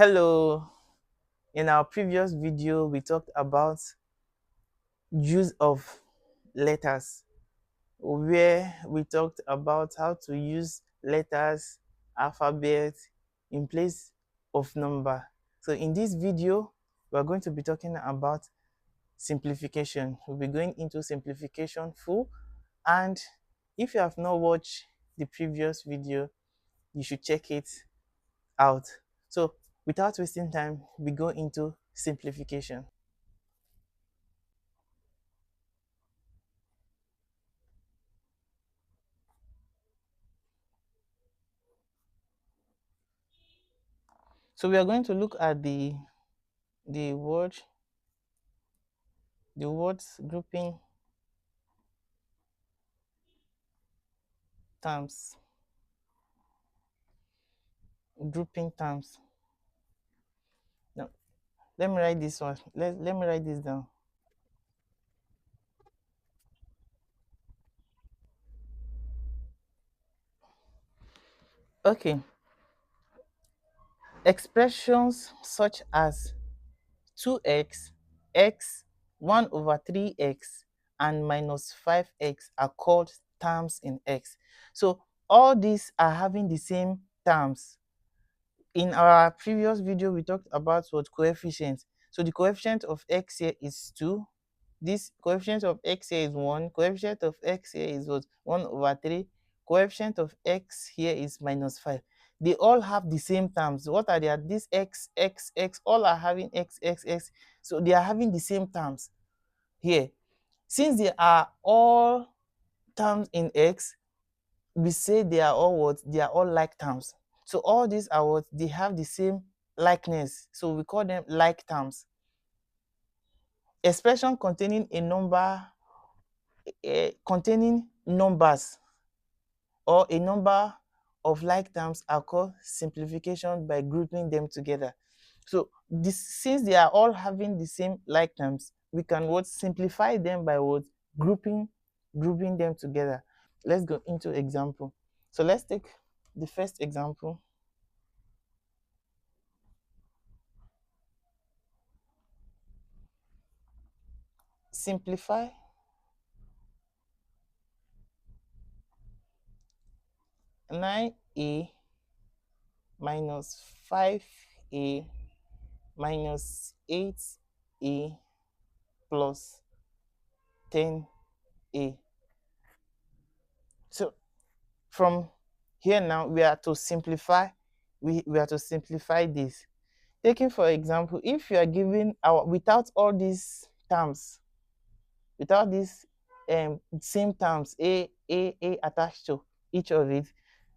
Hello. In our previous video, we talked about use of letters, where we talked about how to use letters, alphabet in place of number. So in this video, we're going to be talking about simplification. We'll be going into simplification full. And if you have not watched the previous video, you should check it out. So without wasting time, we go into simplification. So we are going to look at the word the words grouping terms. Grouping terms. Now let me write this one. Let me write this down. Okay. Expressions such as 2x, x, 1 over 3x, and minus 5x are called terms in x. So all these are having the same terms. In our previous video, we talked about what coefficients. So the coefficient of x here is 2. This coefficient of x here is 1. Coefficient of x here is what? 1 over 3. Coefficient of x here is minus 5. They all have the same terms. What are they? This x, x, x, all are having x, x, x. So they are having the same terms here. Since they are all terms in x, we say they are all what? They are all like terms. So all these are what? They have the same likeness. So we call them like terms. Expression containing a number, containing numbers or a number of like terms are called simplification by grouping them together. So since they are all having the same like terms, we can what? Simplify them by what? Grouping them together. Let's go into example. So let's take the first example. Simplify 9a minus 5a minus 8a plus 10a. So from here now, we are to simplify. We are to simplify this. Taking for example, if you are given our without all these terms, without these same terms a attached to each of it,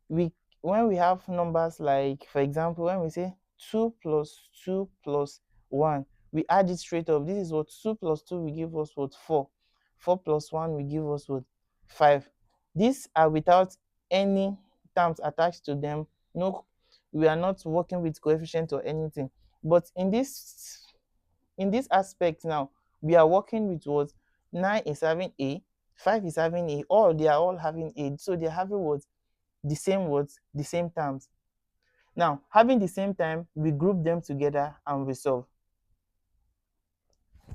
we when we have numbers like, for example, when we say 2 plus 2 plus 1, we add it straight up. This is what 2 plus 2 will give us what? 4. 4 plus 1 will give us what? 5. These are without any terms attached to them. No, we are not working with coefficient or anything. But in this aspect now, we are working with what? 9 is having a, 5 is having a, or they are all having a. So they're having what? The same words, the same terms. Now, having the same time, we group them together and we solve.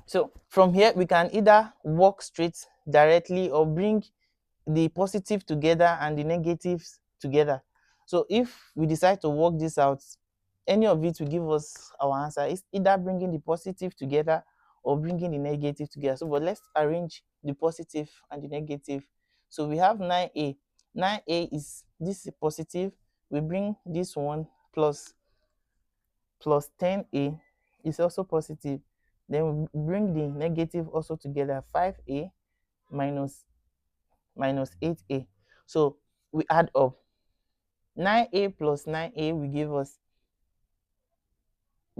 So from here, we can either work straight directly or bring the positive together and the negatives together. So if we decide to work this out, any of it will give us our answer. It's either bringing the positive together or bringing the negative together. So but let's arrange the positive and the negative. So we have 9a. 9a is this is positive. We bring this one plus 10a is also positive. Then we bring the negative also together. 5a minus 8a. So we add up. 9a plus 9a will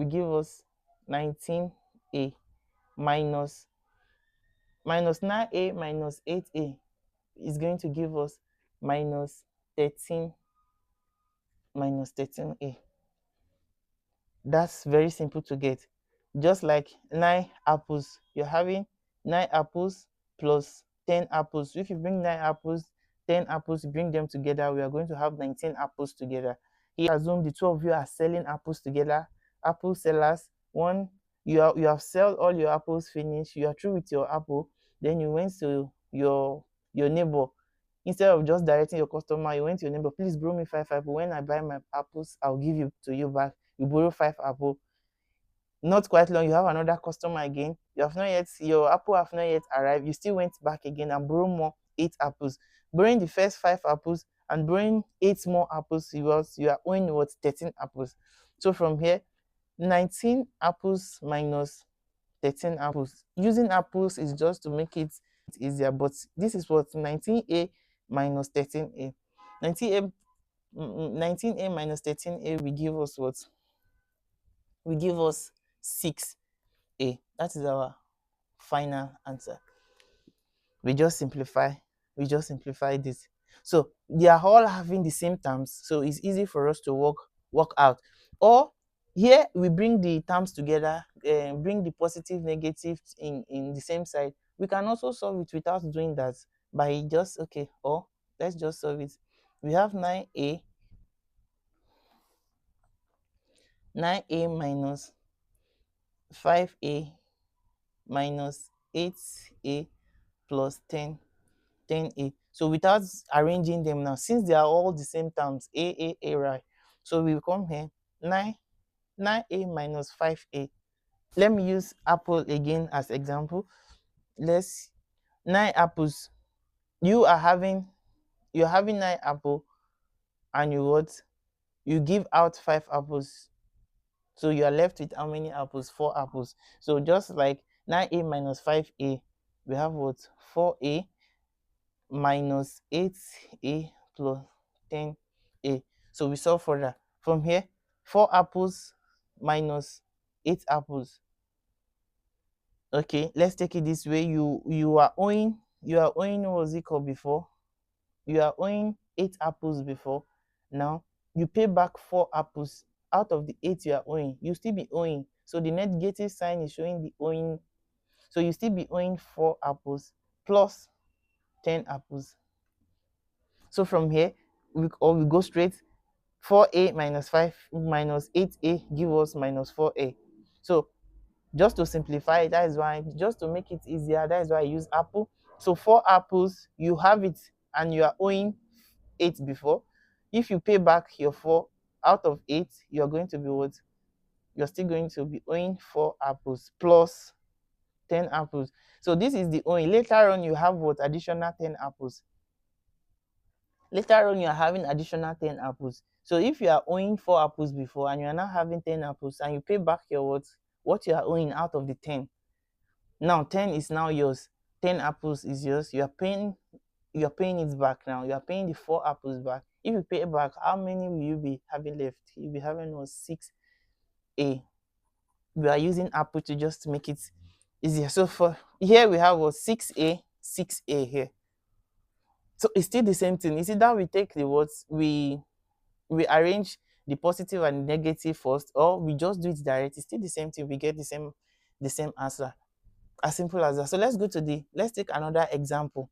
give us 19a minus 9a minus 8a is going to give us minus 13 minus 13a. That's very simple to get. Just like 9 apples, you're having 9 apples plus 10 apples. If you bring 9 apples, 10 apples, bring them together, we are going to have 19 apples together. Here, assume the two of you are selling apples together apple sellers. One, you have sold all your apples, finish, you are through with your apple. Then you went to your neighbor. Instead of just directing your customer, you went to your neighbor, please borrow me 5 apple. When I buy my apples, I'll give you to you back. You borrow 5 apple. Not quite long, you have another customer again. You have not yet, your apple have not yet arrived. You still went back again and borrow more 8 apples. Borrowing the first 5 apples and borrowing 8 more apples, you are owing what, 13 apples. So from here, 19 apples minus 13 apples. Using apples is just to make it easier, but this is what 19a minus 13a. 19a 19a minus 13a will give us what? Will give us 6a. That is our final answer. We just simplify, this. So they are all having the same terms, so it's easy for us to work out. Or here we bring the terms together, bring the positive negative in the same side. We can also solve it without doing that by just, okay, or let's just solve it. We have 9a minus 5a minus 8a plus 10a. So without arranging them now, since they are all the same terms, a, right? So we will come here, 9a minus 5a. Let me use apple again as example. Let's 9 apples. You're having 9 apple, and you give out 5 apples. So you are left with how many apples? 4 apples. So just like 9a minus 5a, we have what? 4a minus 8a plus 10a. So we solve for that. From here, 4 apples minus 8 apples. Okay, let's take it this way. You are owing what was it called before? You are owing 8 apples before. Now you pay back 4 apples out of the 8 you are owing. You still be owing. So the negative sign is showing the owing. So you still be owing 4 apples plus 10 apples. So from here, we go straight. 4a minus 5 minus 8a give us minus 4a. So just to simplify, that is why, just to make it easier, that is why I use apple. So 4 apples, you have it and you are owing 8 before. If you pay back your 4 out of 8, you're going to be what? You're still going to be owing 4 apples plus 10 apples. So this is the owing. Later on, you have what? Additional 10 apples. Later on, you are having additional 10 apples. So if you are owing 4 apples before and you are now having 10 apples and you pay back your what you are owing out of the 10. Now 10 is now yours. 10 apples is yours. You are paying it back now. You are paying the 4 apples back. If you pay back, how many will you be having left? You'll be having 6a. We are using apple to just make it easier. So for here we have 6a here. So it's still the same thing. You see that we take the words, we arrange the positive and negative first, or we just do it direct. It's still the same thing. We get the same answer. As simple as that. So let's take another example.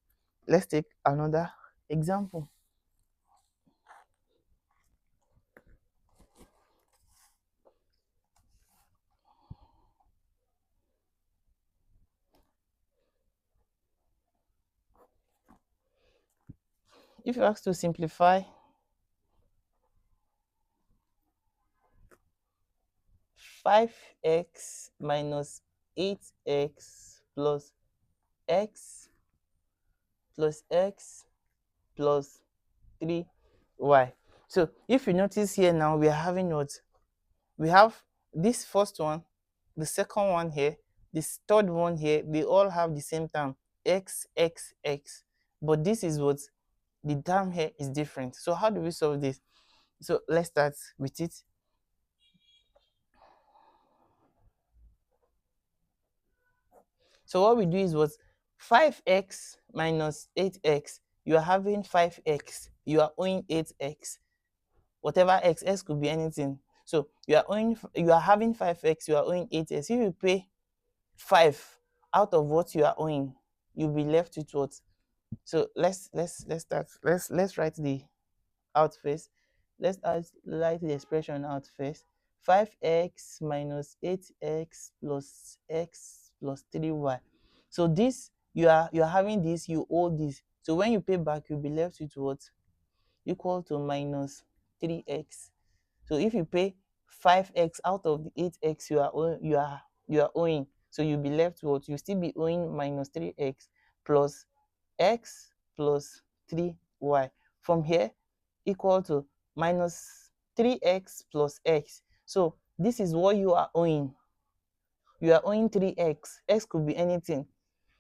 If you ask to simplify 5x minus 8x plus x plus x plus 3y. So if you notice here now, we are having what? We have this first one, the second one here, this third one here, they all have the same term, x, x, x. But this is what? The term here is different. So how do we solve this? So let's start with it. So what we do is what? 5x minus 8x. You are having 5x. You are owing 8x. Whatever x could be anything. So you are having 5x. You are owing 8x. If you pay 5 out of what you are owing, you'll be left with what? So let's start. Let's write the out first. Let's write the expression out first. 5x minus 8x plus x plus 3y. So this, you are having this, you owe this. So when you pay back, you'll be left with what? Equal to minus 3x. So if you pay 5x out of the 8x you are owing, so you'll be left with what? You still be owing minus 3x plus x plus 3y. From here, equal to minus 3x plus x. So this is what you are owing. You are owing 3x. X could be anything.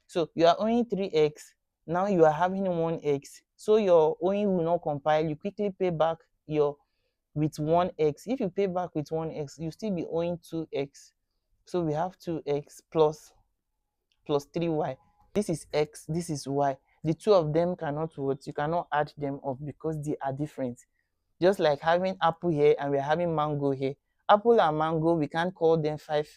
So you are owing 3x. Now you are having 1x. So your owing will not compile. You quickly pay back your with 1x. If you pay back with 1x, you still be owing 2x. So we have 2x plus 3y. This is x, this is y. The two of them cannot what? You cannot add them up because they are different. Just like having apple here and we're having mango here. Apple and mango, we can't call them five.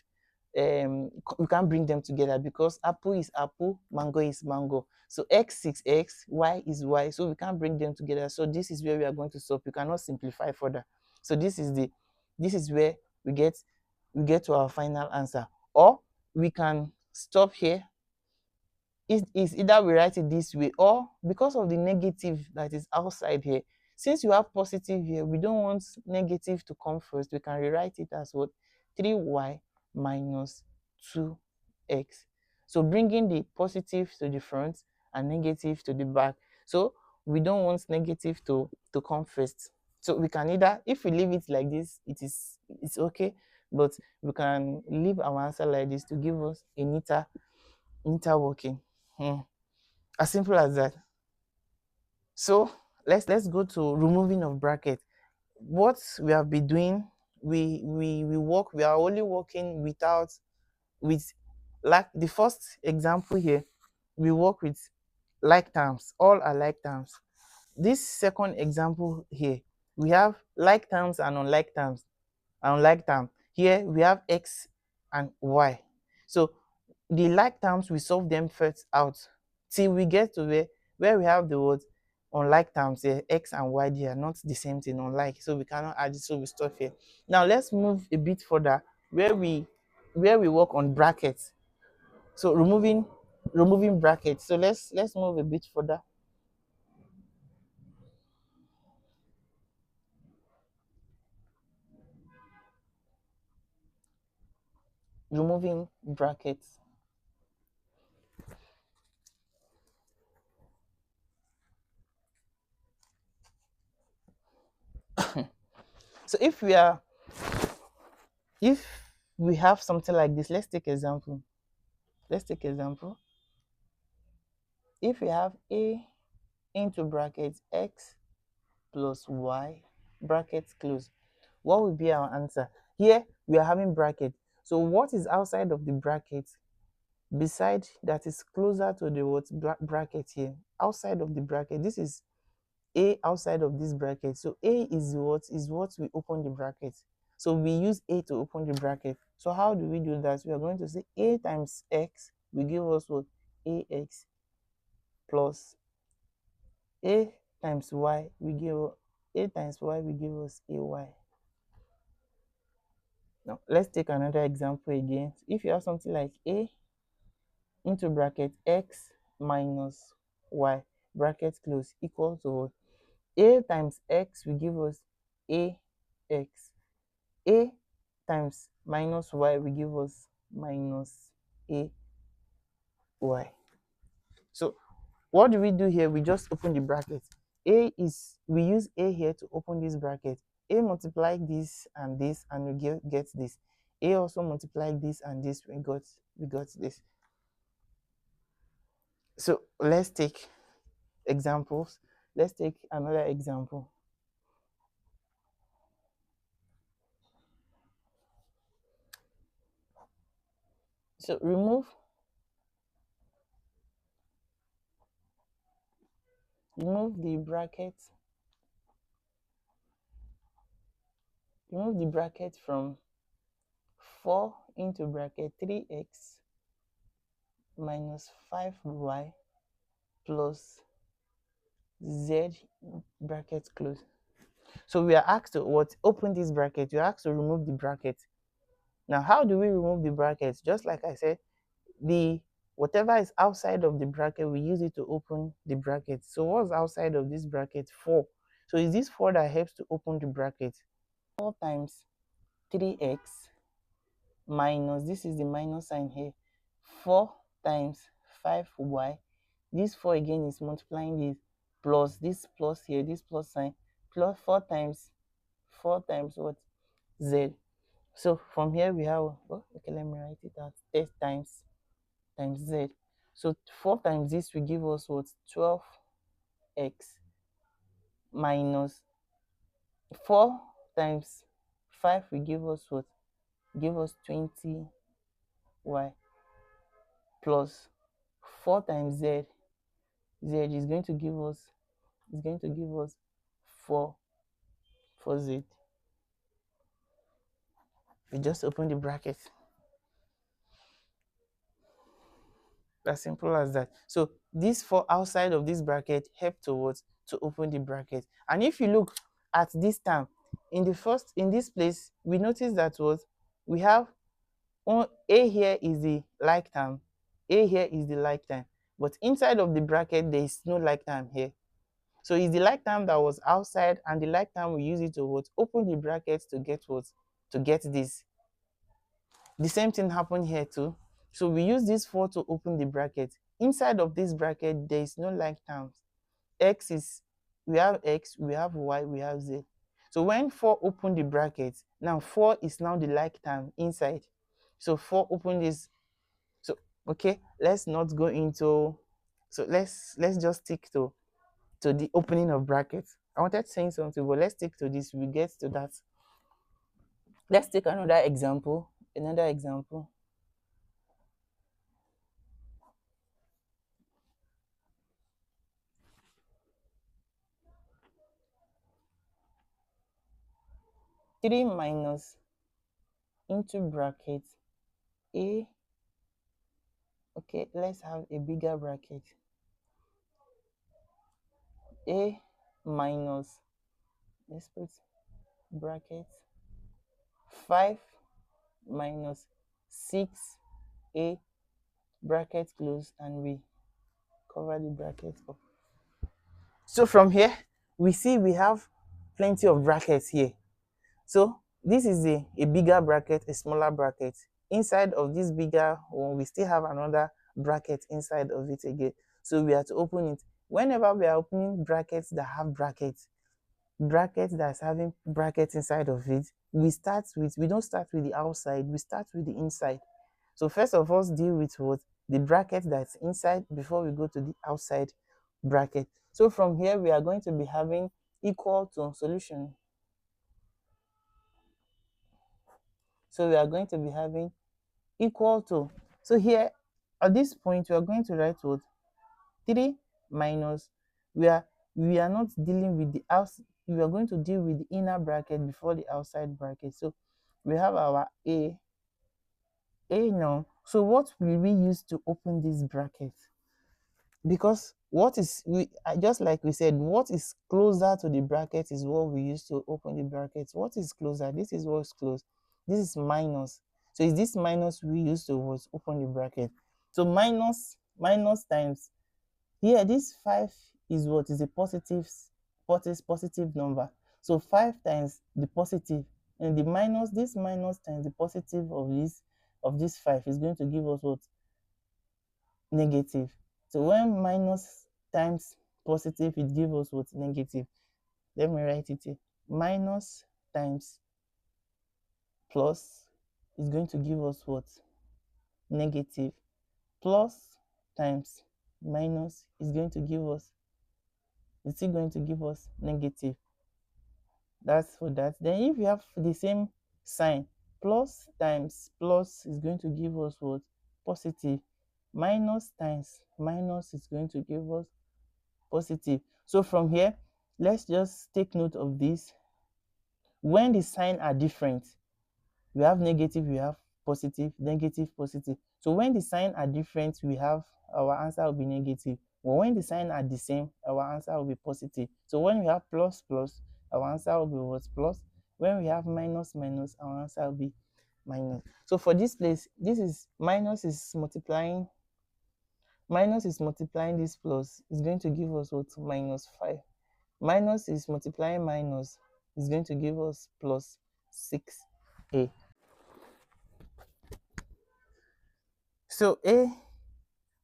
We can't bring them together because apple is apple, mango is mango. So x is x, y is y. So we can't bring them together. So this is where we are going to stop. You cannot simplify further. So this is where we get to our final answer. Or we can stop here. Is either we write it this way, or because of the negative that is outside here, since you have positive here, we don't want negative to come first. We can rewrite it as what? 3y minus 2x. So bringing the positive to the front and negative to the back. So we don't want negative to come first. So we can either, if we leave it like this, it's okay, but we can leave our answer like this to give us a neater working. As simple as that. So let's go to removing of bracket. What we have been doing, we are only working with like the first example here, we work with like terms. All are like terms. This second example here, we have like terms and unlike terms. Unlike term. Here we have x and y. So the like terms, we solve them first out till we get to where we have the word unlike terms here. X and y, they are not the same thing, unlike, so we cannot add it, so we stop here. Now let's move a bit further where we work on brackets. So removing brackets. So let's move a bit further. Removing brackets. So if we have something like this, let's take example. If we have a into brackets x plus y brackets close, what will be our answer? Here we are having bracket. So what is outside of the bracket, beside that is closer to the what bracket here? Outside of the bracket, this is a outside of this bracket. So a is what we open the bracket. So we use a to open the bracket. So how do we do that? We are going to say a times x will give us what? Ax plus a times y will give a times y will give us ay. Now let's take another example again. If you have something like a into bracket x minus y bracket close equal to what? A times x will give us ax. A times minus y will give us minus ay. So what do we do here? We just open the bracket. We use a here to open this bracket. A multiply this and we get this. A also multiply this and this, we got this. So let's take examples. Let's take another example. So remove the bracket. Remove the bracket from 4 into bracket 3x minus 5y plus z bracket close. So we are asked to what? Open this bracket. You're asked to remove the bracket. Now, how do we remove the brackets? Just like I said, the whatever is outside of the bracket, we use it to open the bracket. So what's outside of this bracket? 4. So is this 4 that helps to open the bracket? 4 times 3x minus, this is the minus sign here, 4 times 5y. This 4 again is multiplying this plus here, this plus sign, plus 4 times what? Z. So from here we have, oh, okay, let me write it out. S times Z. So 4 times this will give us what? 12x minus 4 times 5 will give us what? Give us 20y plus 4 times Z. Z is going to give us 4 Z. We just open the bracket. As simple as that. So these 4 outside of this bracket help towards to open the bracket. And if you look at this term, in this place, we notice that what we have A here is the like term, A here is the like term, but inside of the bracket there is no like term here. So it's the like term that was outside, and the like term we use it to what? Open the bracket to get what? To get this. The same thing happened here too. So we use this 4 to open the bracket. Inside of this bracket, there is no like terms. We have x, we have y, we have z. So when 4 open the bracket, now 4 is now the like term inside. So 4 open this. So okay, let's not go into. So let's just stick to the opening of brackets. I wanted to say something, but let's stick to this. We get to that. Let's take another example. 3 minus into bracket a. Okay, let's have a bigger bracket. A minus, let's put bracket 5 minus 6a, bracket close, and we cover the bracket up. So from here, we see we have plenty of brackets here. So this is a bigger bracket, a smaller bracket. Inside of this bigger one, we still have another bracket inside of it again. So we have to open it. Whenever we are opening brackets that have brackets that's having brackets inside of it, we don't start with the outside, we start with the inside. So first of all, deal with what? The bracket that's inside before we go to the outside bracket. So from here, we are going to be having equal to solution. So we are going to be having equal to. So here, at this point, we are going to write what? 3 minus, we are not dealing with the outside, we are going to deal with the inner bracket before the outside bracket. So we have our A now. So what will we use to open this bracket? Because just like we said, what is closer to the bracket is what we use to open the bracket. What is closer? This is what's close. This is minus. So is this minus we use to open the bracket? So minus times here, this 5 is what? Is a positive number. So 5 times the positive, and the minus, this minus times the positive of this 5 is going to give us what? Negative. So when minus times positive, it gives us what? Negative. Let me write it here. Minus times plus is going to give us what? Negative. Plus times minus is going to give us, it's still going to give us negative. That's for that. Then if you have the same sign, plus times plus is going to give us what? Positive. Minus times minus is going to give us positive. So from here, let's just take note of this. When the signs are different, we have negative, we have positive, negative, positive. So when the signs are different, we have, our answer will be negative. But when the signs are the same, our answer will be positive. So when we have plus plus, our answer will be what? Plus. When we have minus minus, our answer will be minus. So for this place, this is minus is multiplying this plus, is going to give us what? Minus 5. Minus is multiplying minus, is going to give us plus 6a. So a,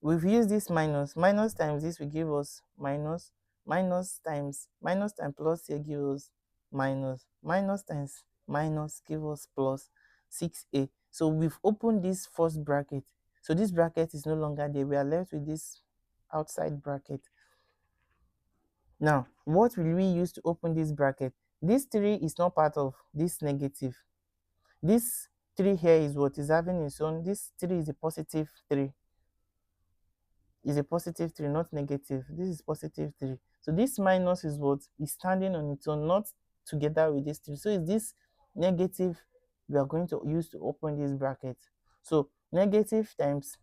we've used this minus times this will give us minus, minus times plus here give us minus times minus give us plus 6a. So we've opened this first bracket, so this bracket is no longer there, we are left with this outside bracket. Now what will we use to open this bracket? This 3 is not part of this negative. This 3 here is what is having its own, this 3 is a positive 3, is a positive 3, not negative. This is positive 3. So this minus is what is standing on its own, not together with this 3. So is this negative we are going to use to open this bracket. So negative times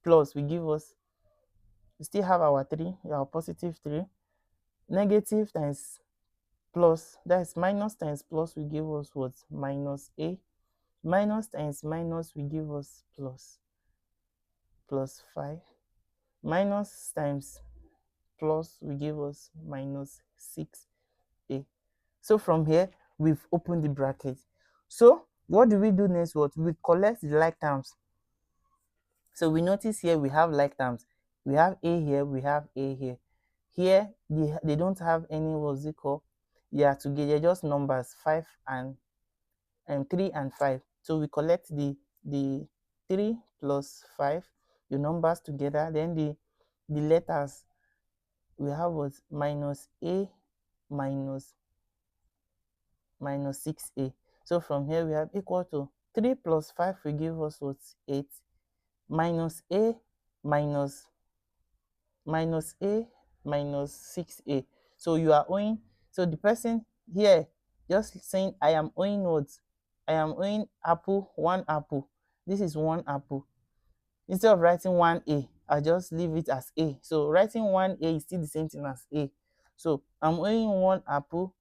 plus will give us, we still have our 3, our positive 3. Negative times plus, that is minus times plus will give us what? Minus a. Minus times minus will give us plus 5. Minus times plus will give us minus 6a. So from here, we've opened the bracket. So what do we do next? What? We collect the like terms. So we notice here we have like terms. We have a here, we have a here. Here, they don't have any, what's it called? Yeah, together, they're just numbers 5 and 3 and 5. So we collect the 3 plus 5, the numbers together, then the letters, we have what? Minus a minus 6a. So from here we have equal to 3 plus 5 will give us what? 8 minus a minus a minus 6a. So you are owing, so the person here just saying I am owing what? I am owing apple, 1 apple. This is 1 apple. Instead of writing 1a, I just leave it as a. So writing 1a is still the same thing as a. So I'm owing 1 apple,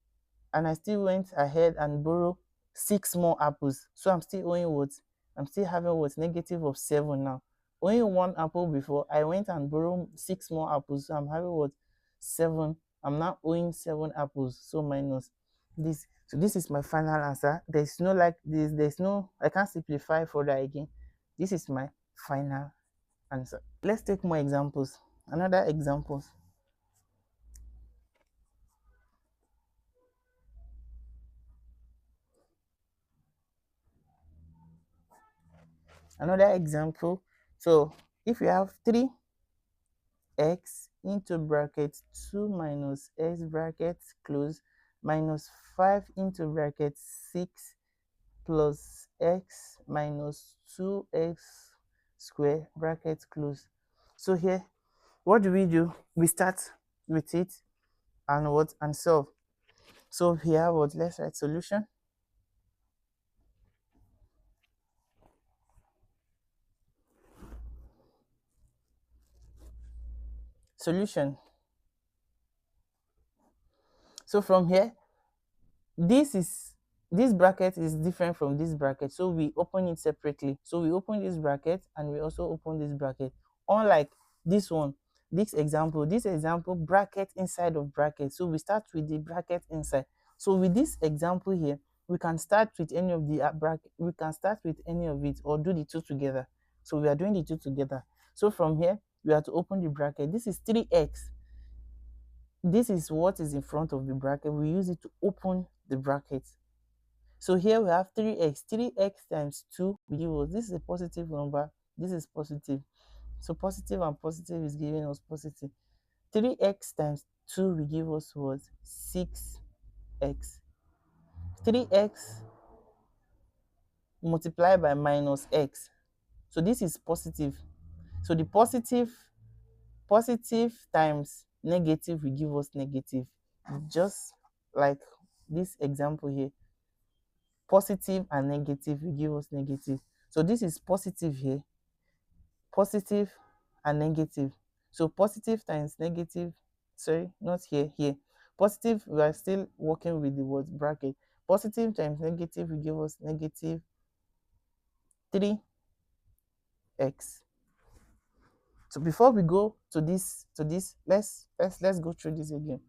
and I still went ahead and borrowed 6 more apples. So I'm still owing what? I'm still having what? Negative of 7 now. Owing 1 apple before, I went and borrowed 6 more apples. So I'm having what? 7. I'm now owing 7 apples. So minus this. So this is my final answer. There's no like this, there's no, I can't simplify further again. This is my final answer. Let's take more examples. Another examples. Another example. So if you have 3x into bracket 2 minus x bracket close minus 5 into bracket 6 plus x minus 2x square bracket close. So here, what do? We start with it and what? And solve. So here what? Let's write solution. Solution. So from here, this bracket is different from this bracket, so we open it separately. So we open this bracket and we also open this bracket. Unlike this one, this example bracket inside of bracket, so we start with the bracket inside. So with this example here, we can start with any of the bracket, we can start with any of it or do the two together. So we are doing the two together. So from here, we have to open the bracket. This is 3x. This is what is in front of the bracket. We use it to open the bracket. So here we have 3x. 3x times 2 will give us, this is a positive number, this is positive. So positive and positive is giving us positive. 3x times 2 will give us what? 6x. 3x multiplied by minus x. So this is positive. So the positive times negative will give us negative. Just like this example here. Positive and negative will give us negative. So this is positive here, positive and negative. So positive times negative, sorry, not here, here. Positive, we are still working with the word bracket. Positive times negative will give us negative 3x. So before we go to this, let's go through this again.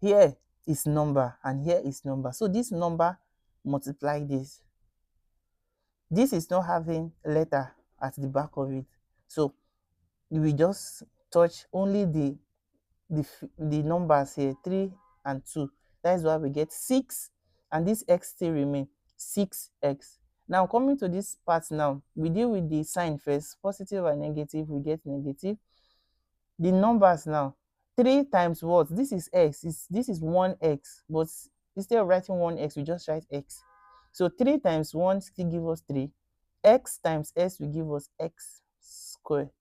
Here is number and here is number. So this number multiply this. This is not having letter at the back of it. So we just touch only the numbers here, 3 and 2. That is why we get 6, and this x still remain 6x. Now coming to this part now, we deal with the sign first. Positive and negative, we get negative. The numbers now, 3 times what? This is x. This is 1x, but instead of writing 1x, we just write x. So 3 times 1 still give us 3. X times s will give us x square.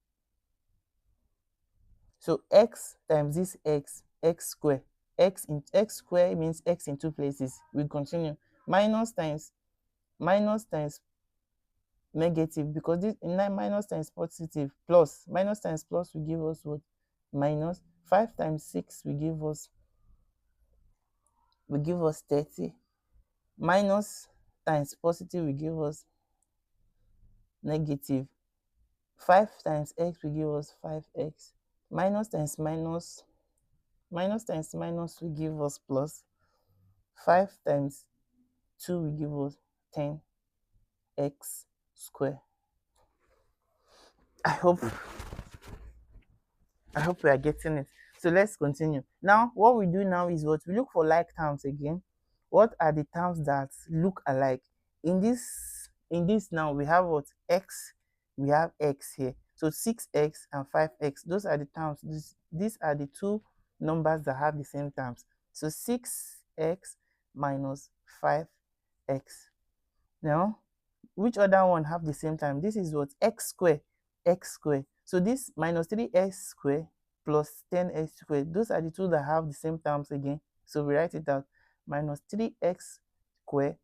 So x times this x square. X square means x in two places. We continue. Minus times negative, because this minus times positive, plus minus times plus will give us what? Minus. 5 times 6 will give us 30. Minus times positive will give us negative. 5 times x will give us 5x. Minus times minus will give us plus. 5 times 2 will give us 10x square. I hope we are getting it. So let's continue. Now, what we do now is what? We look for like terms again. What are the terms that look alike? In this now, we have what? X. We have x here. So 6x and 5x. Those are the terms. These are the two numbers that have the same terms. So 6x minus 5x. Now, which other one have the same time? This is what? X square. So this minus 3x square plus 10x square. Those are the two that have the same terms again. So we write it out. Minus 3x square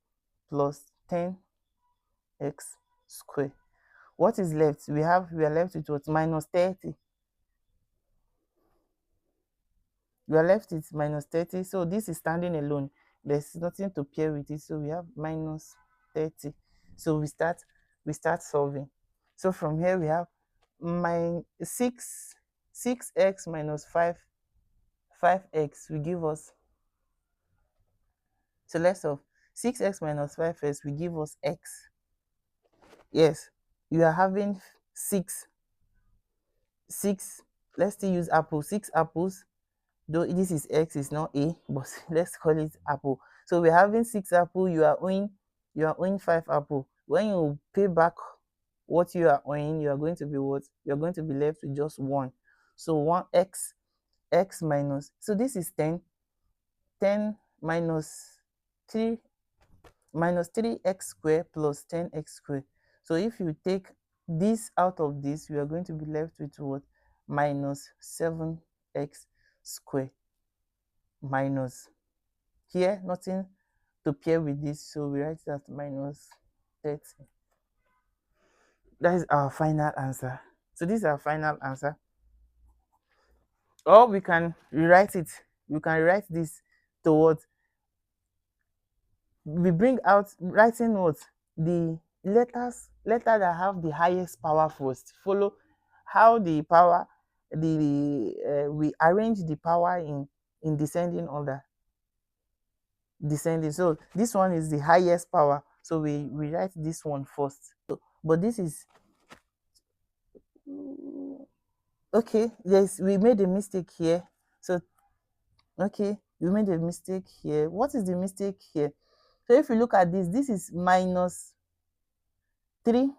plus 10x square. What is left? We are left with what? Minus 30. We are left with minus 30. So this is standing alone. There's nothing to pair with it. So we have minus 30. So we start solving. So from here we have my 6x minus 5x will give us. So let's solve. 6x minus 5x will give us x. Yes, you are having 6. Let's still use apple. 6 apples. Though this is x, is not a, but let's call it apple. So we're having 6 apple. You are owing 5 apple. When you pay back what you are owing, you are going to be what? You're going to be left with just 1. So 1x minus. So this is 10 minus 3 minus 3x square plus 10x square. So if you take this out of this, we are going to be left with what? Minus 7x square. Minus. Here, nothing to pair with this, so we write that minus 30. That is our final answer. So this is our final answer. Or we can rewrite it. We can rewrite this towards. We bring out writing what? The letter that have the highest power first. Follow how the power, we arrange the power in descending order. Descending. So this one is the highest power. So we write this one first. So, but this is okay. Yes, we made a mistake here. So okay, we made a mistake here. What is the mistake here? So if you look at this, this is minus 3x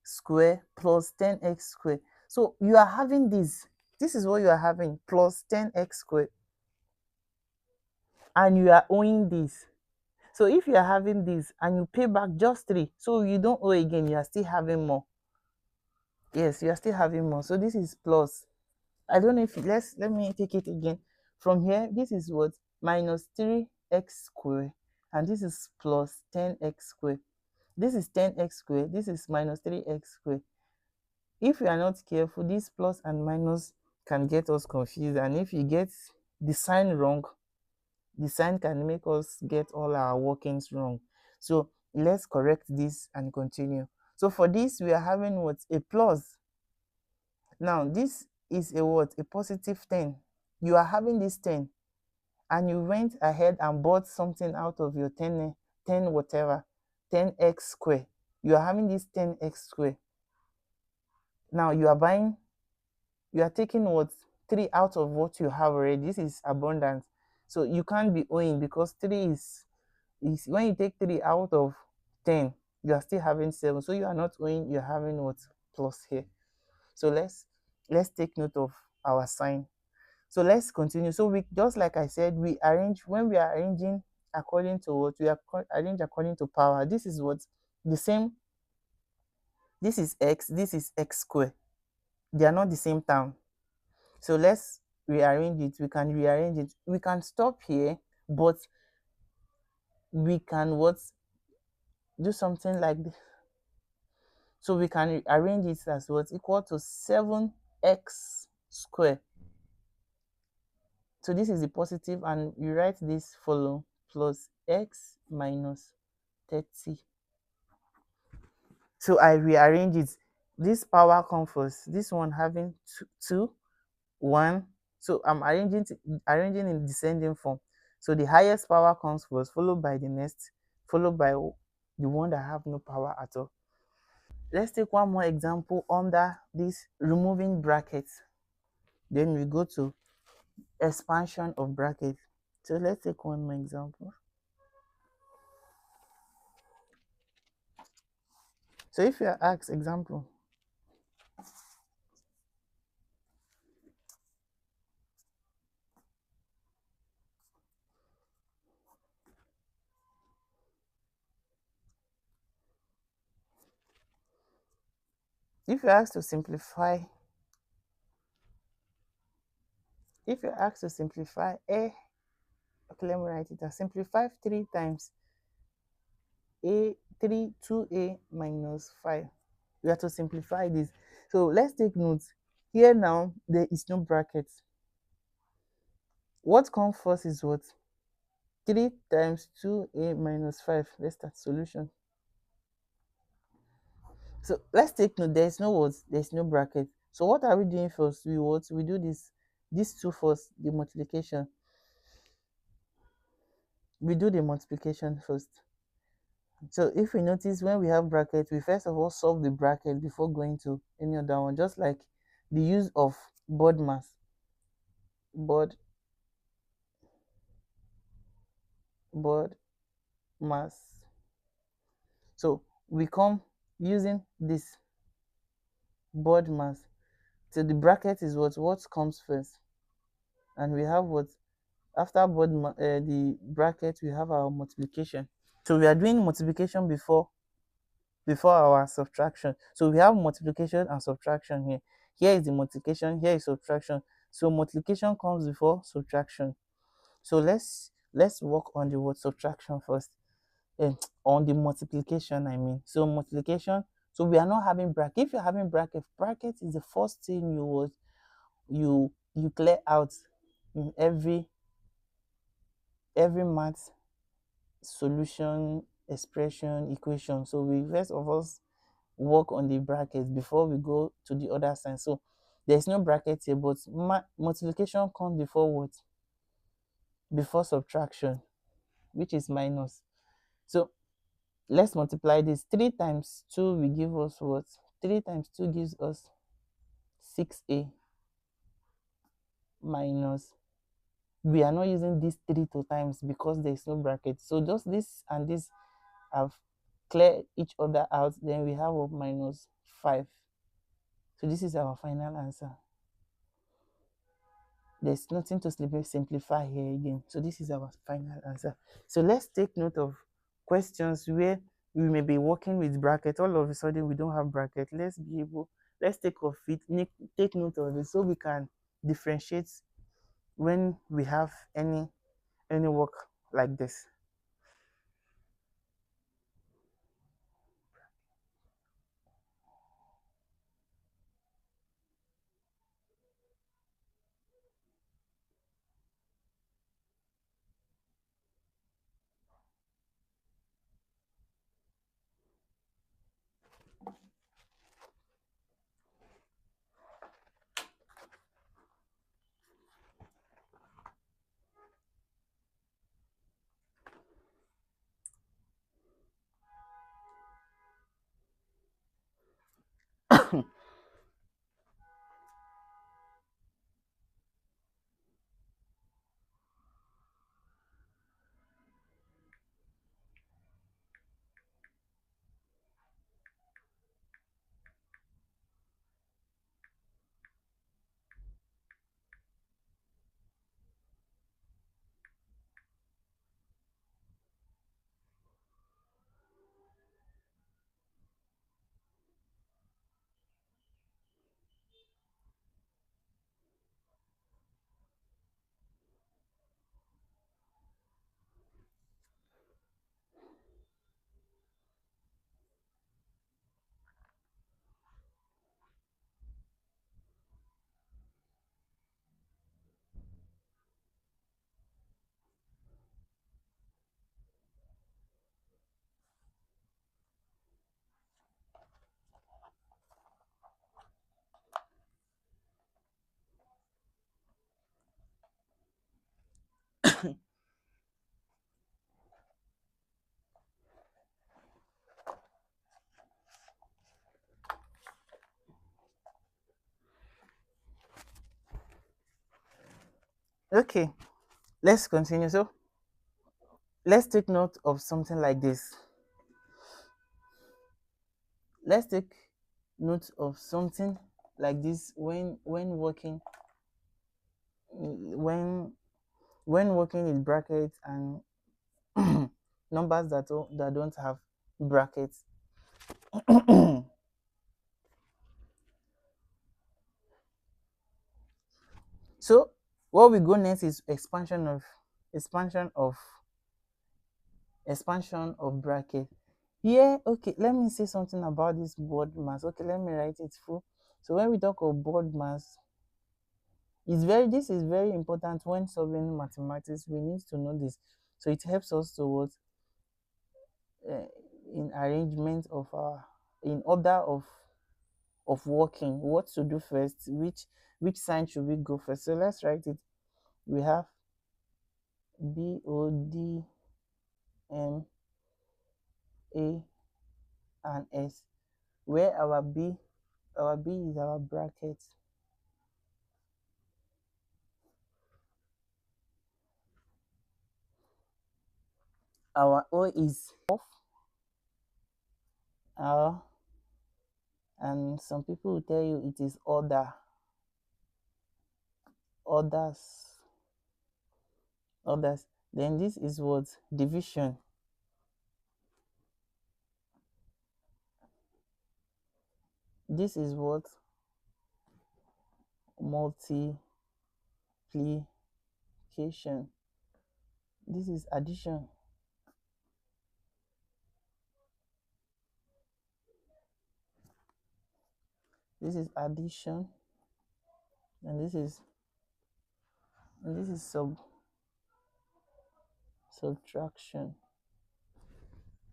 square plus 10x square. So you are having this. This is what you are having, plus 10x square. And you are owing this. So if you are having this and you pay back just 3, so you don't owe again, you are still having more. Yes, you are still having more. So this is plus. I don't know if let me take it again. From here, this is what? Minus 3x square. And this is plus 10x square. This is 10x square. This is minus 3x square. If you are not careful, this plus and minus can get us confused, and if you get the sign wrong, the sign can make us get all our workings wrong. So let's correct this and continue. So for this, we are having what? A plus. Now this is a what? A positive 10. You are having this 10, and you went ahead and bought something out of your 10 whatever, 10x square. You are having this 10x square. Now you are buying, you are taking what? 3 out of what you have already. This is abundance. So you can't be owing, because 3 is when you take 3 out of 10, you are still having 7. So you are not owing, you're having what? Plus here. So let's take note of our sign. So let's continue. So we, just like I said, we arrange, when we are arranging according to what we are arrange according to power. This is what the same. This is x. This is x square. They are not the same term. So let's rearrange it. We can rearrange it. We can stop here, but we can what? Do something like this. So we can arrange it as what? Equal to 7x square. So this is the positive, and you write this follow plus x minus 30. So I rearrange it. This power comes first. This one having 2, 1. So I'm arranging in descending form. So the highest power comes first, followed by the next, followed by the one that have no power at all. Let's take one more example under this removing brackets. Then we go to expansion of brackets. So let's take one more example. So if you are asked, example, if you're asked to simplify, if you're asked to simplify a, okay, let me write it out. Simplify 3 times a 3 2a minus 5. We have to simplify this. So let's take notes. Here now there is no brackets. What comes first is what? 3 times 2a minus 5. Let's start solution. So let's take note, there is no what? There is no bracket. So what are we doing first? We do these two first, the multiplication. We do the multiplication first. So if we notice, when we have bracket, we first of all solve the bracket before going to any other one, just like the use of board mass. Board mass. So we come using this board mass. So the bracket is what comes first, and we have what after the bracket, we have our multiplication. So we are doing multiplication before our subtraction. So we have multiplication and subtraction here. Here is the multiplication, here is subtraction. So multiplication comes before subtraction. So let's work on the word subtraction first. On the multiplication, I mean. So multiplication. So we are not having bracket. If you're having bracket is the first thing you clear out in every math solution, expression, equation. So we first of all work on the brackets before we go to the other sign. So there's no bracket here, but multiplication comes before what? Before subtraction, which is minus. So let's multiply this. 3 times 2 will give us what? 3 times 2 gives us 6a minus, we are not using this 3 two times because there is no bracket. So just this and this have cleared each other out. Then we have a minus 5. So this is our final answer. There's nothing to simplify here again. So this is our final answer. So let's take note of questions where we may be working with bracket. All of a sudden we don't have bracket. Let's take take note of it so we can differentiate when we have any work like this. Okay, let's continue. So let's take note of something like this. Let's take note of something like this when working, when working in brackets and numbers that don't have brackets. So what we go next is expansion of bracket. Yeah, okay, let me say something about this board mass. Okay, let me write it full. So when we talk of board mass, this is very important when solving mathematics. We need to know this. So it helps us towards uh, in arrangement of our in order of working, what to do first, which sign should we go first. So let's write it. We have BOD, M, A, and S, where our B is our bracket, our O is off, our, and some people will tell you it is others. Then this is what division. This is what multiplication. This is addition. This is addition, and this is subtraction.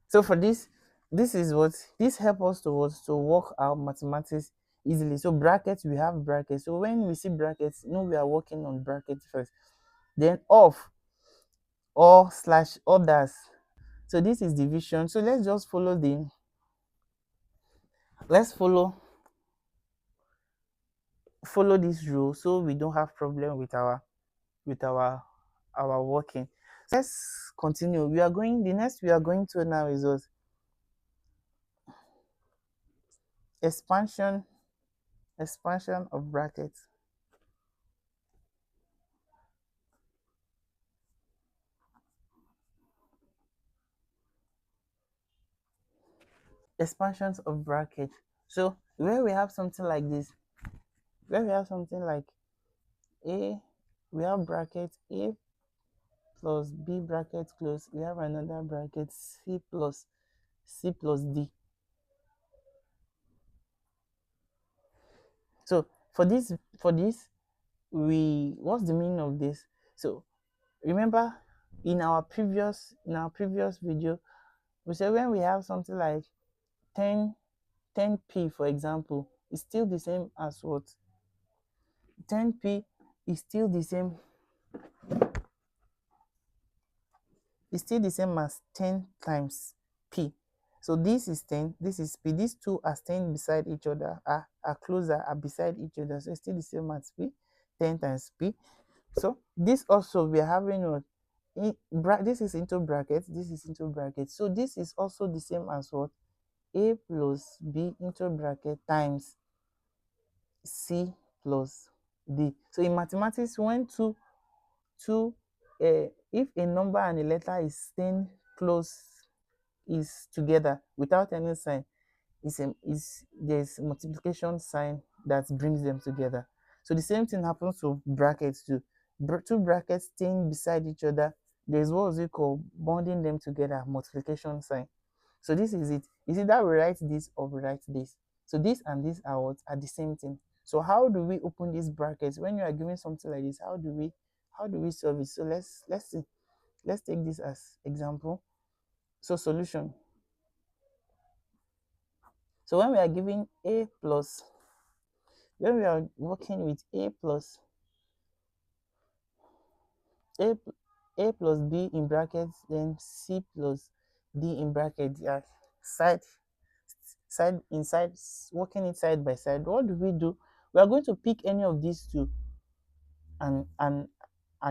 So for this is what this help us to work out mathematics easily. So brackets, we have brackets. So when we see brackets, we are working on brackets first. Then off or slash others. So this is division. So let's just follow this rule so we don't have problem with our working. So let's continue. The next we are going to now is what? Expansion of brackets. Expansions of bracket. So where we have something like this, where we have something like A, we have bracket A plus B bracket close, we have another bracket C plus D. So for this, what's the meaning of this? So remember in our previous video, we said when we have something like 10 10p, for example, is still the same as what? 10p is still the same, as 10 times p. So this is 10, this is p. These two are staying beside each other, are closer, are beside each other. So it's still the same as p, 10 times p. So this also we are having what? This is into brackets, this is into brackets. So this is also the same as what? A plus b into bracket times c plus d. So in mathematics, when if a number and a letter is staying close, is together without any sign, there's multiplication sign that brings them together. So the same thing happens to brackets too. Two brackets staying beside each other, there's what we call bonding them together, multiplication sign. So this is it. Is it that we write this or we write this? So this and this are what? Are the same thing. So how do we open these brackets when you are given something like this? How do we solve it? So let's see. Let's take this as example. So solution. So when we are giving when we are working with a plus b in brackets, then c plus d in brackets, yeah, inside, working it side by side. What do? We are going to pick any of these two and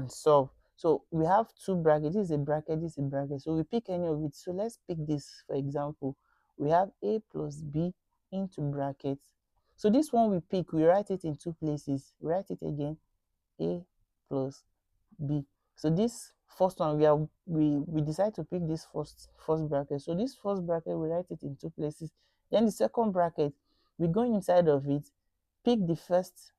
solve. So we have two brackets. This is a bracket, this is a bracket. So we pick any of it. So let's pick this, for example. We have a plus b into brackets. So this one we pick, we write it in two places. We write it again, a plus b. So this first one, we decide to pick this first bracket. So this first bracket, we write it in two places. Then the second bracket, we go inside of it, pick the first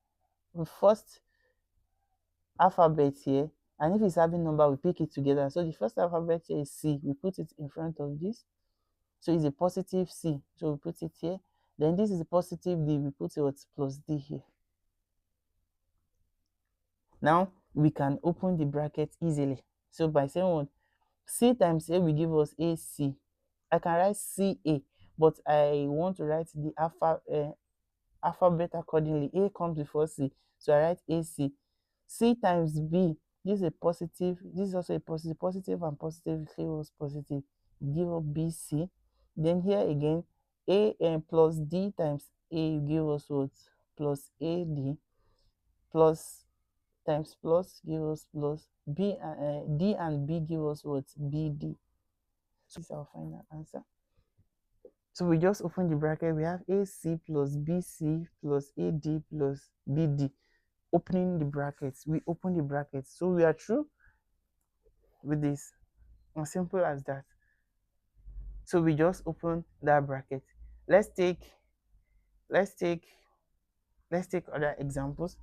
alphabet here, and if it's having number, we pick it together. So the first alphabet here is C, we put it in front of this. So it's a positive C, so we put it here. Then this is a positive D, we put it plus D here. Now we can open the bracket easily. So by saying what? C times A will give us AC. I can write CA, but I want to write the alphabet accordingly. A comes before C, so I write AC. C times B, this is a positive, this is also a positive. Positive and positive give us positive, give us BC. Then here again, A plus D times A give us what? Plus AD. Plus times plus give us plus B, D and B give us what? BD. So this is our final answer. So we just open the bracket, we have AC plus BC plus AD plus BD. Opening the brackets, we open the brackets. So we are through with this. As simple as that. So we just open that bracket. Let's take other examples.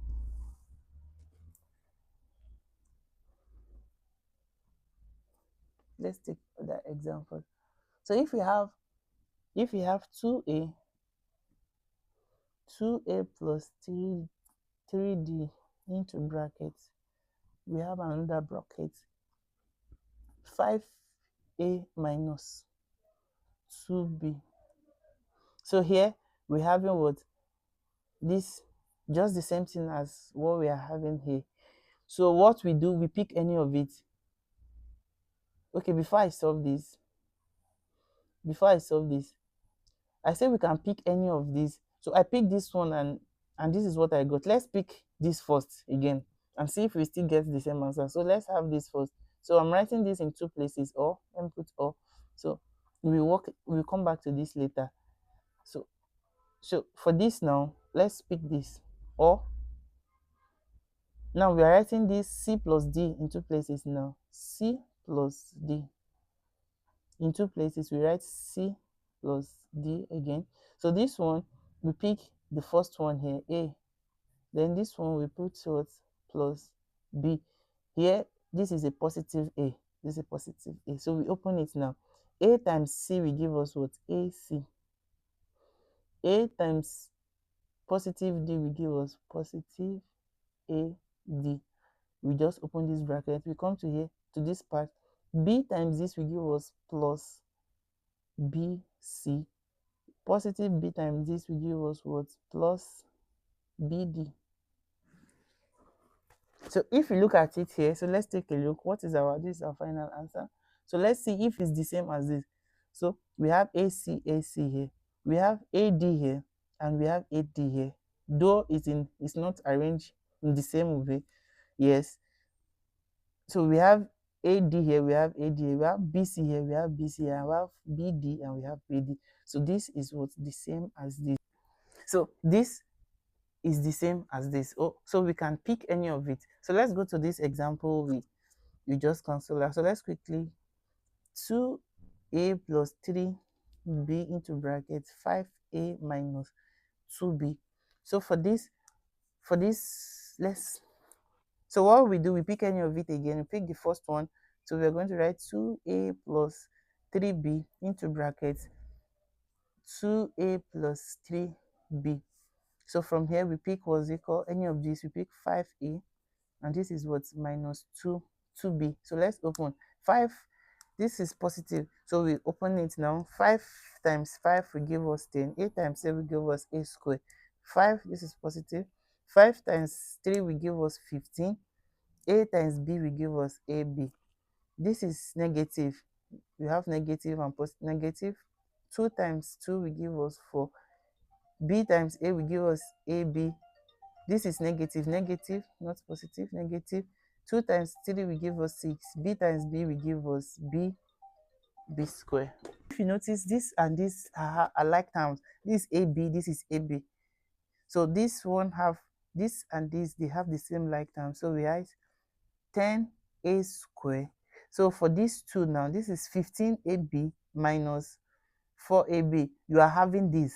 Let's take other examples. So if we have 2a plus 3d into brackets, we have another bracket, 5a minus 2b. So here we having what? This just the same thing as what we are having here. So what we do, we pick any of it. Okay, before I solve this, I say we can pick any of these. So I pick this one, and this is what I got. Let's pick this first again and see if we still get the same answer. So let's have this first. So I'm writing this in two places, or let me put or. So we'll come back to this later. So for this now, let's pick this or. Now we are writing this C plus D in two places now. C plus D. In two places, we write C plus D again. So this one, we pick the first one here, A. Then this one, we put what? Plus B. Here, this is a positive A. This is a positive A. So we open it now. A times C will give us what? AC. A times positive D will give us positive AD. We just open this bracket. We come to here, to this part. B times this will give us plus BC. Positive b times this will give us what? Plus bd. So if you look at it here, so let's take a look. What is our, this is our final answer. So let's see if it's the same as this. So we have AC here, we have AD here, and we have AD here. Though it's not arranged in the same way. Yes. So we have AD here, we have AD here, we have BC here, we have BC here, and we have BD, and we have BD. So this is what? The same as this. So this is the same as this. Oh, so we can pick any of it. So let's go to this example we just considered. So let's quickly 2a plus 3b into bracket 5a minus 2b. So for this, let's, so what we do, we pick any of it again. We pick the first one. So we're going to write 2a plus 3b into brackets 2a plus 3b. So from here we pick what's equal, any of these, we pick 5a, and this is what's minus 2b. So let's open 5. This is positive, so we open it now. 5 times 5 will give us 10. 8 times 7 will give us a square. 5, this is positive. 5 times 3 will give us 15. A times b will give us ab. This is negative. We have negative and negative. 2 times 2 will give us 4. B times a will give us ab. This is negative, negative, not positive, negative. 2 times 3 will give us 6. B times b will give us b square. If you notice, this and this are like terms. This is ab, this is ab. So this one have this and this, they have the same like terms. So we write 10a square. So for these two now, this is 15ab minus 4ab. You are having this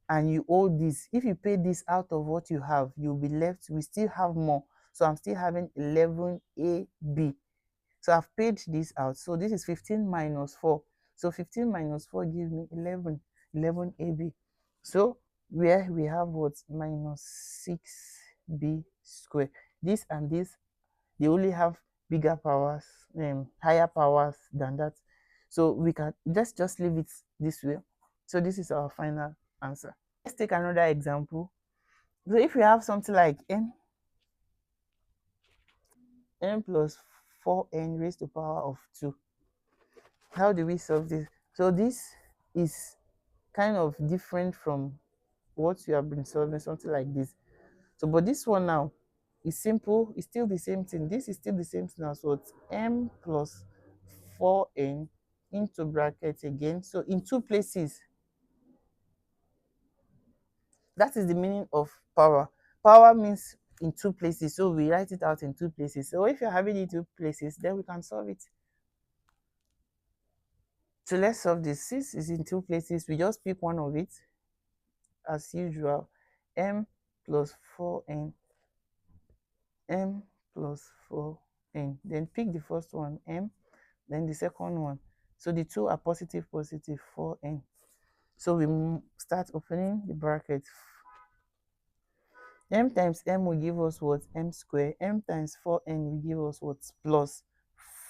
and you owe this. If you pay this out of what you have, you'll be left, we still have more. So I'm still having 11ab. So I've paid this out. So this is 15 minus 4. So 15 minus 4 gives me 11ab. So where we have what? Minus 6b square. This and this, they only have bigger powers, higher powers than that. So we can just leave it this way. So this is our final answer. Let's take another example. So if we have something like n plus 4n raised to the power of 2, how do we solve this? So this is kind of different from what you have been solving, something like this. So but this one now is simple. It's still the same thing. This is still the same thing as what? M plus 4n into bracket again. So in two places. That is the meaning of power. Power means in two places, so we write it out in two places. So if you're having it in two places, then we can solve it. So let's solve this. 6 is in two places. We just pick one of it as usual. M plus 4n. M plus 4n. Then pick the first one, m, then the second one. So the two are positive, 4n. So we start opening the bracket. M times m will give us what? M square. M times 4n will give us what? Plus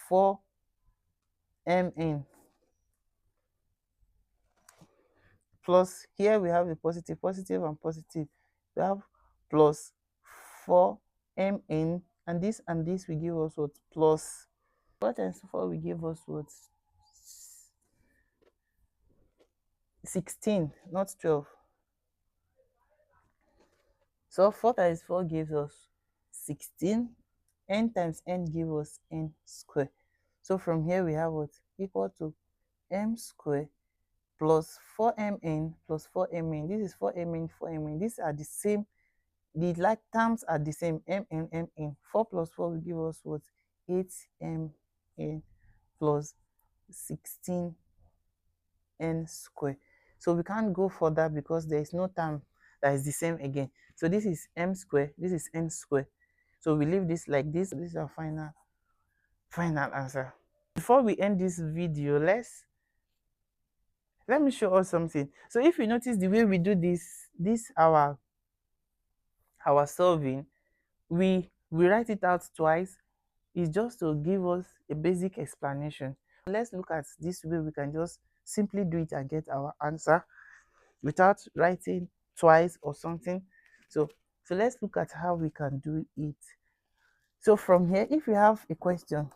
4mn. Plus, here we have the positive, positive and positive. We have plus 4mn, and this will give us what? Plus 4 times 4 will give us what? 16, not 12. So 4 times 4 gives us 16. N times n gives us n square. So from here we have what? Equal to m square plus 4mn plus 4mn. This is 4mn, 4mn. These are the same. The like terms are the same. Mn, mn. 4 plus 4 will give us what? 8mn plus 16n square. So we can't go further because there is no term that is the same again. So this is m square, this is n square. So we leave this like this. This is our final answer. Before we end this video, let me show us something. So if you notice the way we do this our solving, we write it out twice. It's just to give us a basic explanation. Let's look at this way we can just simply do it and get our answer. without writing twice or something. So let's look at how we can do it. So from here, if you have a question,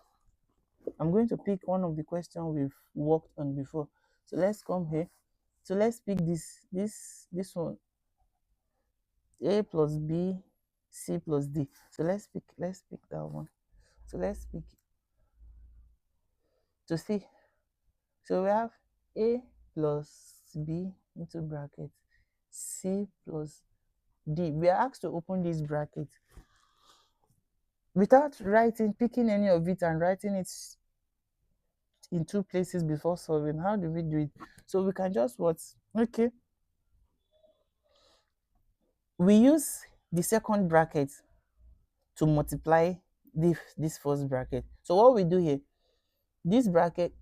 I'm going to pick one of the questions we've worked on before. So let's come here. So let's pick this one. A plus B, C plus D. So let's pick that one. So let's pick to see. So we have A plus B into bracket, C plus D. We are asked to open this bracket without picking any of it and writing it in two places before solving. How do we do it? So we can just what? Okay, we use the second bracket to multiply this first bracket. So what we do here, this bracket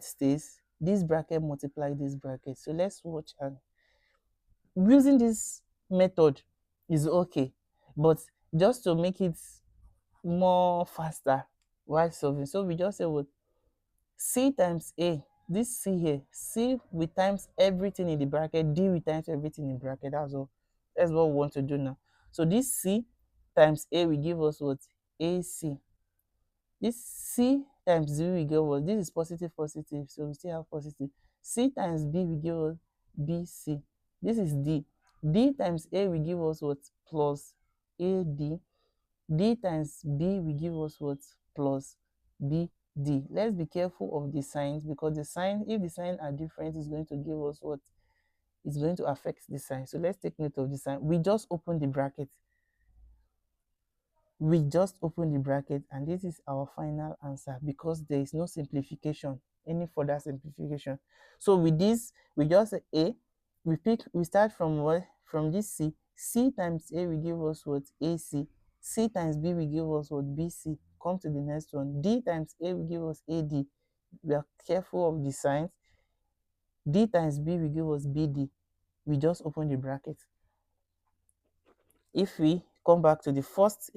stays, this bracket multiply this bracket. So let's watch, and using this method is okay, but just to make it more faster while solving, so we just say what, C times A, this C here, C we times everything in the bracket, D we times everything in the bracket. That's what we want to do now. So this C times A will give us what, AC. This C times B will give us, this is positive positive, so we still have positive. C times B will give us BC. This is D. D times A will give us what, plus AD. D times B will give us what, plus BD. Let's be careful of the signs, because the sign, if the signs are different, is going to give us what, it's going to affect the sign. So let's take note of the sign. We just open the bracket. We just open the bracket, and this is our final answer, because there is no simplification, any further simplification. So with this, we just say A, we start from what, from this C. C times A will give us what, AC. C times B will give us what, BC. Come to the next one. D times A will give us AD. We are careful of the signs. D times B will give us BD. We just open the bracket. If we go back to the first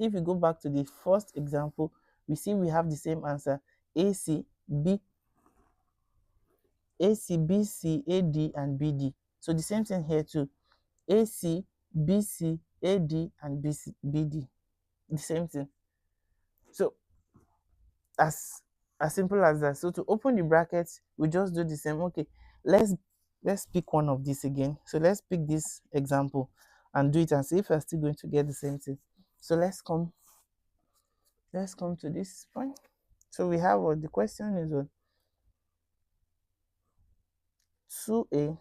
example, we see we have the same answer: AC, BC, AD, and BD. So the same thing here too: AC, BC, AD, and BD. The same thing. So as simple as that. So to open the brackets, we just do the same. Okay, let's pick one of these again. So let's pick this example and do it and see if we're still going to get the same thing. So let's come to this point. So we have what the question is: what, 2a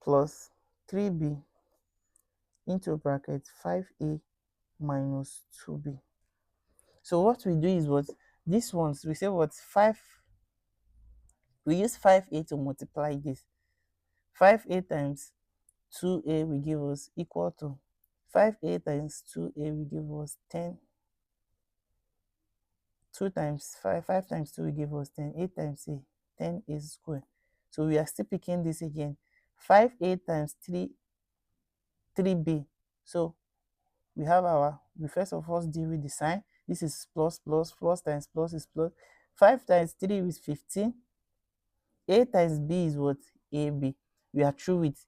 plus 3b into bracket 5a minus 2b. So what we do is what, these ones we say what, 5, we use 5a to multiply this. 5a times 2a will give us equal to 5a times 2a will give us 10. 2 times 5, 5 times 2 will give us 10. 8 times a, 10a square. So we are still picking this again. 5a times 3b. So we have we first of all deal with the sign. This is plus times plus is plus. 5 times 3 is 15. A times b is what, ab. We are through with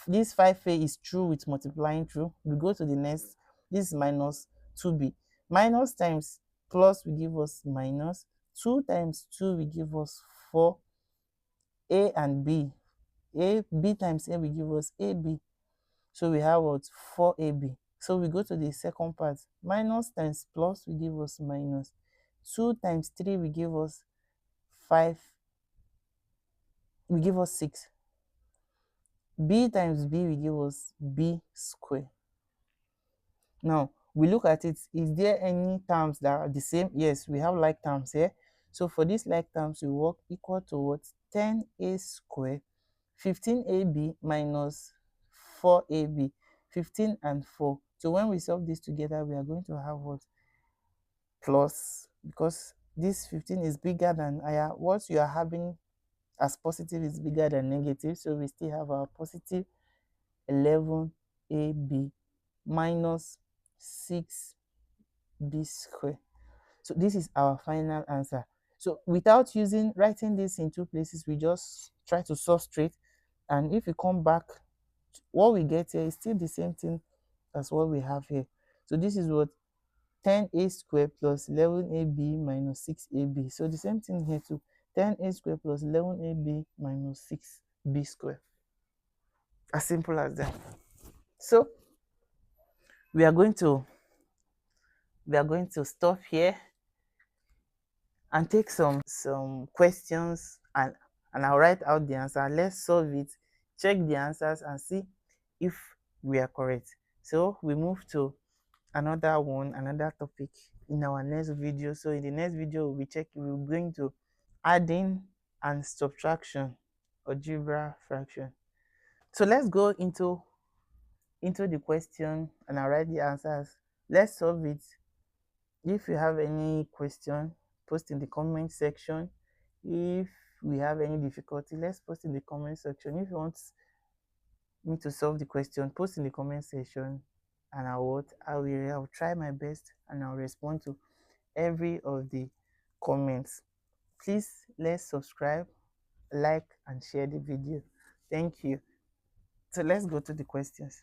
this. 5a is true with multiplying through. We go to the next. This is minus 2b. Minus times plus will give us minus. 2 times 2 will give us 4. A and b. B times a will give us ab. So we have what, 4ab. So we go to the second part. Minus times plus will give us minus. 2 times 3 will give us 5. Will give us 6. B times b will give us b square. Now we look at it. Is there any terms that are the same? Yes, we have like terms here. So for these like terms, we work equal to what, 10a square 15ab minus 4ab. 15 and 4. So when we solve this together, we are going to have what, plus, because this 15 is bigger than what you are having as positive is bigger than negative. So we still have our positive 11ab minus 6b square. So this is our final answer. So without writing this in two places, we just try to solve straight. And if we come back, what we get here is still the same thing as what we have here. So this is what 10a squared plus 11ab minus 6ab. So the same thing here too. 10a squared plus 11ab minus 6b squared. As simple as that. So we are going to stop here and take some questions, and I'll write out the answer. Let's solve it, check the answers and see if we are correct. So we move to another topic in our next video. So in the next video we're going to adding and subtraction, algebra fraction. So let's go into the question and I'll write the answers. Let's solve it. If you have any question, post in the comment section. If we have any difficulty, let's post in the comment section. If you want me to solve the question, post in the comment section and I'll try my best and I'll respond to every of the comments. Please let's subscribe, like and share the video. Thank you. So let's go to the questions.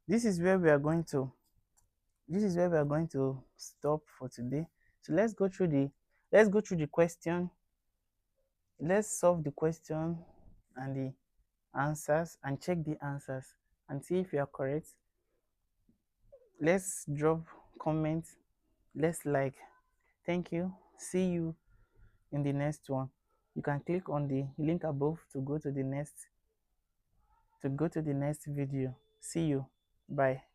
This is where we are going to stop for today. So let's go through the question. Let's solve the question and the answers and check the answers and see if you are correct. Let's drop comments. Let's like. Thank you. See you in the next one. You can click on the link above to go to the next video. See you. Bye.